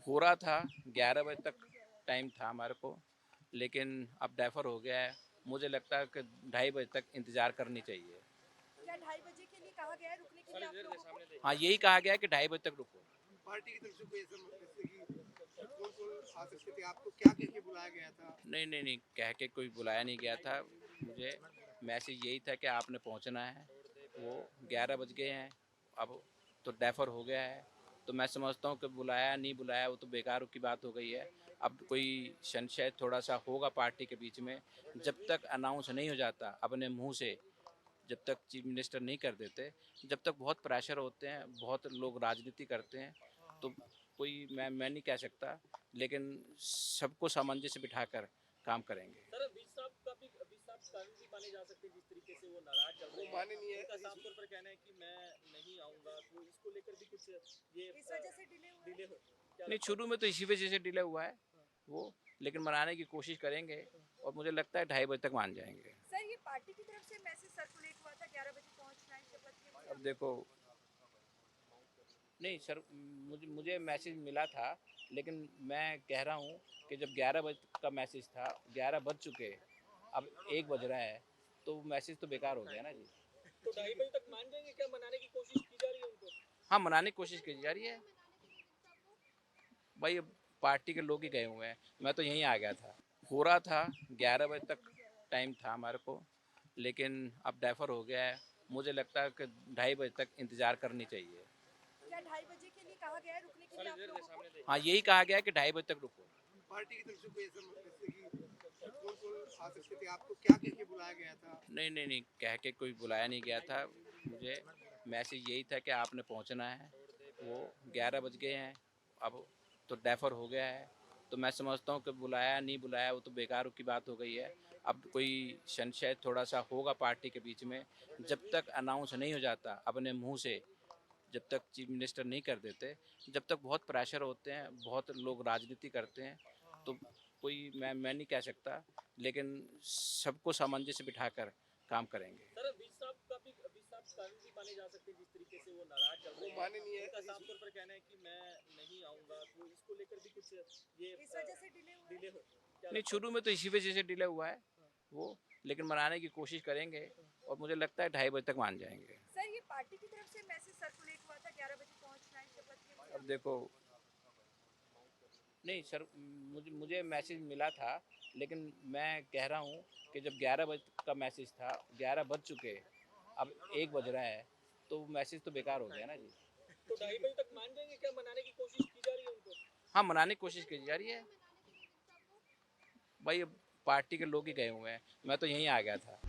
हो रहा था 11 बजे तक टाइम था हमारे को, लेकिन अब डेफर हो गया है। मुझे लगता है कि 2:30 बजे तक इंतज़ार करनी चाहिए। क्या 2:30 बजे के लिए कहा गया है रुकने के लिए आप लोगों को? हाँ, यही कहा गया है कि 2:30 बजे तक रुको। पार्टी की तरफ से कोई ऐसा जैसे कि कौन-कौन आ सकते थे? आपको क्या कह के बुलाया गया था? नहीं, नहीं, नहीं, कह के कोई बुलाया नहीं गया था। मुझे मैसेज यही था कि आपने पहुंचना है। वो 11 बज गए हैं, अब तो डेफर हो गया है। तो मैं समझता हूँ कि बुलाया नहीं बुलाया वो तो बेकार की बात हो गई है। अब कोई संशय थोड़ा सा होगा पार्टी के बीच में, जब तक अनाउंस नहीं हो जाता अपने मुंह से, जब तक चीफ मिनिस्टर नहीं कर देते, जब तक बहुत प्रेशर होते हैं, बहुत लोग राजनीति करते हैं, तो कोई मैं नहीं कह सकता, लेकिन सबको सामंजस्य बिठाकर काम करेंगे। सर, बीच साहब कारण भी माने जा सकते हैं जिस तरीके से वो नाराज चल रहे वो हैं। माने नहीं है उनका साफ तौर पर कहना है कि मैं नहीं आऊंगा, तो इसको लेकर भी कुछ ये इस वजह से डिले हुआ है? डिले हो क्या नहीं, लगता शुरू में तो इसी वजह से डिले हुआ है वो, लेकिन मनाने की कोशिश करेंगे और मुझे लगता है 2:30 बजे तक मान जाएंगे। सर ये पार्टी की तरफ से मैसेज सर्कुलेट हुआ था 11 बजे पहुंचना है शपथ के लिए। अब देखो, नहीं सर, मुझे मुझे मैसेज मिला था, लेकिन मैं कह रहा हूँ कि जब 11 बजे का मैसेज था, 11 बज चुके, अब 1 बज रहा है, तो मैसेज तो बेकार हो गया ना जी। है? तो 2:30 बजे तक मान जाएंगे क्या? मनाने की कोशिश की जा रही है उनको? हाँ, मनाने की कोशिश की जा रही है भाई, अब पार्टी के लोग ही गए हुए हैं, मैं तो यहीं आ गया था। हो रहा था 11 बजे तक टाइम था हमारे को, लेकिन अब डेफर हो गया है। मुझे लगता है कि 2:30 बजे तक इंतज़ार करनी चाहिए। क्या 2:30 बजे के लिए कहा गया है रुकने के लिए आप लोगों को? हाँ, यही कहा गया है कि 2:30 बजे तक रुको। पार्टी की तरफ से कोई ऐसा जैसे कि कौन-कौन आ सकते थे? आपको क्या कह के बुलाया गया था? नहीं, नहीं, नहीं, कह के कोई बुलाया नहीं गया था। मुझे मैसेज यही था कि आपने पहुंचना है। वो 11 बज गए हैं, अब तो डेफर हो गया है। तो मैं समझता हूँ कि बुलाया नहीं बुलाया वो तो बेकार की बात हो गई है। अब कोई संशय थोड़ा सा होगा पार्टी के बीच में, जब तक अनाउंस नहीं हो जाता अपने मुंह से, जब तक चीफ मिनिस्टर नहीं कर देते, जब तक बहुत प्रेशर होते हैं, बहुत लोग राजनीति करते हैं, तो कोई मैं नहीं कह सकता, लेकिन सबको सामंजस्य बिठाकर काम करेंगे। सर, बीच साहब कारण भी माने जा सकते हैं जिस तरीके से वो नाराज चल रहे वो हैं। माने नहीं है उनका साफ तौर पर कहना है कि मैं नहीं आऊंगा, तो इसको लेकर भी कुछ ये इस वजह से डिले हुआ है? डिले हो क्या नहीं, लगता शुरू में तो इसी वजह से डिले हुआ है वो, लेकिन मनाने की कोशिश करेंगे और मुझे लगता है 2:30 बजे तक मान जाएंगे। सर ये पार्टी की तरफ से मैसेज सर्कुलेट हुआ था 11 बजे पहुंचना है शपथ के लिए। अब देखो, नहीं सर, मुझे मैसेज मिला था, लेकिन मैं कह रहा हूँ कि जब 11 बजे का मैसेज था, 11 बज चुके, अब 1 बज रहा है, तो मैसेज तो बेकार हो गया ना जी। है? तो 2:30 बजे तक मान जाएंगे क्या? मनाने की कोशिश की जा रही है उनको? हाँ, मनाने की कोशिश की जा रही है भाई, अब पार्टी के लोग ही गए हुए हैं, मैं तो यहीं आ गया था।